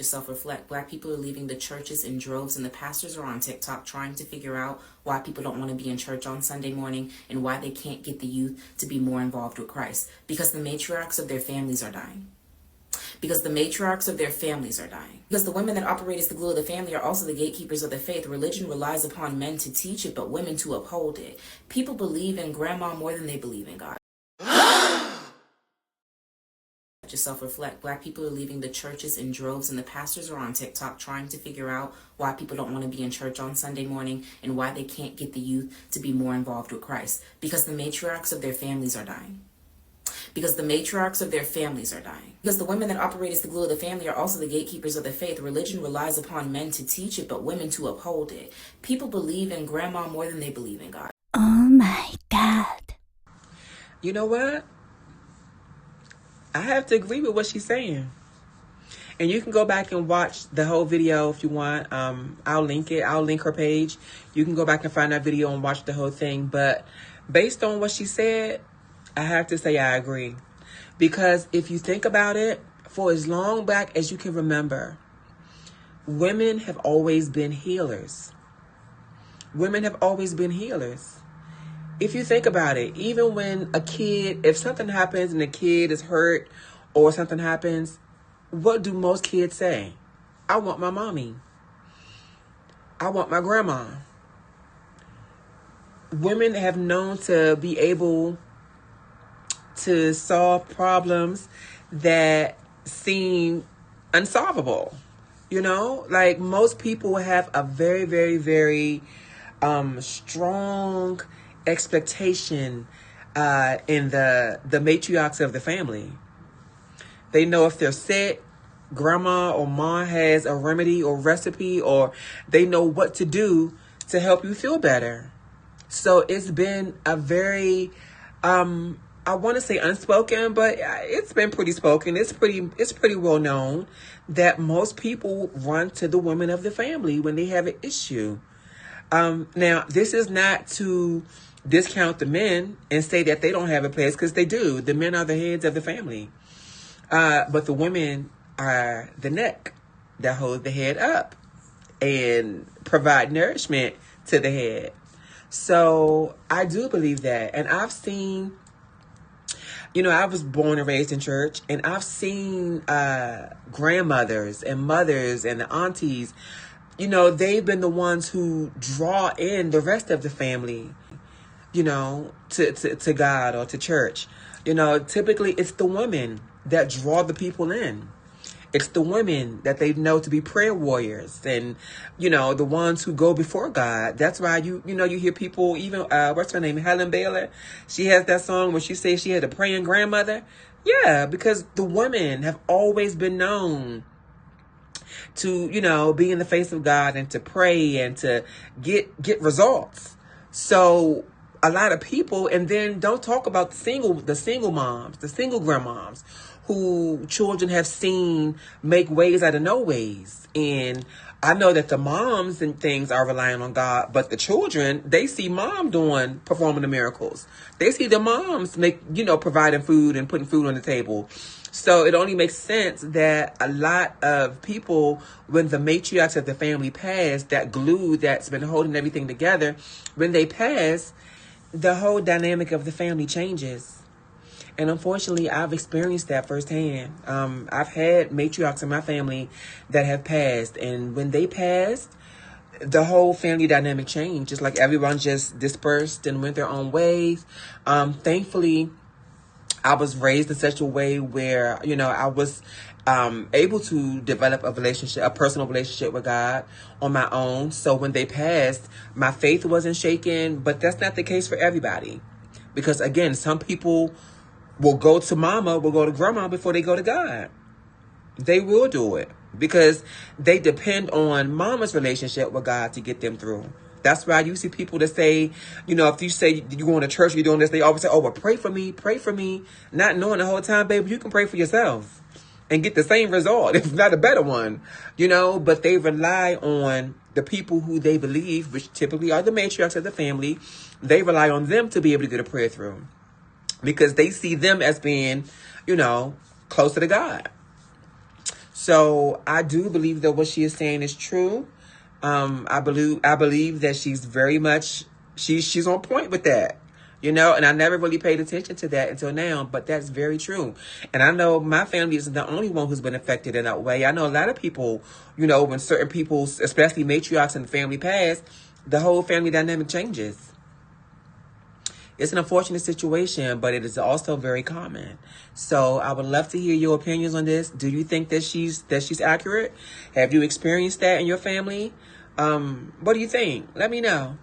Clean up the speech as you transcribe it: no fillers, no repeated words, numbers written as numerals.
Just self-reflect. Black people are leaving the churches in droves, and the pastors are on TikTok trying to figure out why people don't want to be in church on Sunday morning and why they can't get the youth to be more involved with Christ. Because the matriarchs of their families are dying. Because the matriarchs of their families are dying. Because the women that operate as the glue of the family are also the gatekeepers of the faith. Religion relies upon men to teach it, but women to uphold it. People believe in grandma more than they believe in God. Just self-reflect. Black people are leaving the churches in droves, and the pastors are on TikTok trying to figure out why people don't want to be in church on Sunday morning and why they can't get the youth to be more involved with Christ. Because the matriarchs of their families are dying. Because the matriarchs of their families are dying. Because the women that operate as the glue of the family are also the gatekeepers of the faith. Religion relies upon men to teach it, but women to uphold it. People believe in grandma more than they believe in God. Oh my God. You know what? I have to agree with what she's saying. And you can go back and watch the whole video if you want. I'll link it. I'll link her page. You can go back and find that video and watch the whole thing. But based on what she said, I have to say I agree. Because if you think about it, for as long back as you can remember, women have always been healers. Women have always been healers. If you think about it, even when a kid, if something happens and the kid is hurt or something happens, what do most kids say? I want my mommy. I want my grandma. Women have known to be able to solve problems that seem unsolvable. You know, like most people have a very, very, very strong expectation in the matriarchs of the family. They know if they're sick, grandma or mom has a remedy or recipe, or they know what to do to help you feel better. So it's been a very I want to say unspoken, but it's been pretty spoken. It's pretty well known that most people run to the women of the family when they have an issue. Now, this is not to discount the men and say that they don't have a place, because they do. The men are the heads of the family. But the women are the neck that hold the head up and provide nourishment to the head. So I do believe that. And I've seen, you know, I was born and raised in church, and I've seen grandmothers and mothers and the aunties. You know, they've been the ones who draw in the rest of the family, you know, to God or to church. You know, typically it's the women that draw the people in. It's the women that they know to be prayer warriors and, you know, the ones who go before God. That's why you hear people, even, what's her name? Helen Baylor. She has that song where she says she had a praying grandmother. Yeah, because the women have always been known to, you know, be in the face of God and to pray and to get results. So a lot of people, and then don't talk about the single moms, the single grandmoms who children have seen make ways out of no ways. And I know that the moms and things are relying on God, but the children, they see mom performing the miracles. They see the moms providing food and putting food on the table. So it only makes sense that a lot of people, when the matriarchs of the family pass, that glue that's been holding everything together, when they pass, the whole dynamic of the family changes. And unfortunately, I've experienced that firsthand. I've had matriarchs in my family that have passed. And when they passed, the whole family dynamic changed. Just like everyone just dispersed and went their own ways. Thankfully, I was raised in such a way where, you know, I was able to develop a personal relationship with God on my own. So when they passed, my faith wasn't shaken. But that's not the case for everybody. Because, again, some people will go to grandma before they go to God. They will do it because they depend on mama's relationship with God to get them through. That's why you see people that say, you know, if you say you're going to church, you're doing this, they always say, oh, well, pray for me. Not knowing the whole time, baby, you can pray for yourself and get the same result, if not a better one, you know, but they rely on the people who they believe, which typically are the matriarchs of the family. They rely on them to be able to get a prayer through because they see them as being, you know, closer to God. So I do believe that what she is saying is true. I believe that she's very much, she's on point with that. You know, and I never really paid attention to that until now, but that's very true. And I know my family isn't the only one who's been affected in that way. I know a lot of people, you know, when certain people, especially matriarchs in the family pass, the whole family dynamic changes. It's an unfortunate situation, but it is also very common. So I would love to hear your opinions on this. Do you think that she's accurate? Have you experienced that in your family? What do you think? Let me know.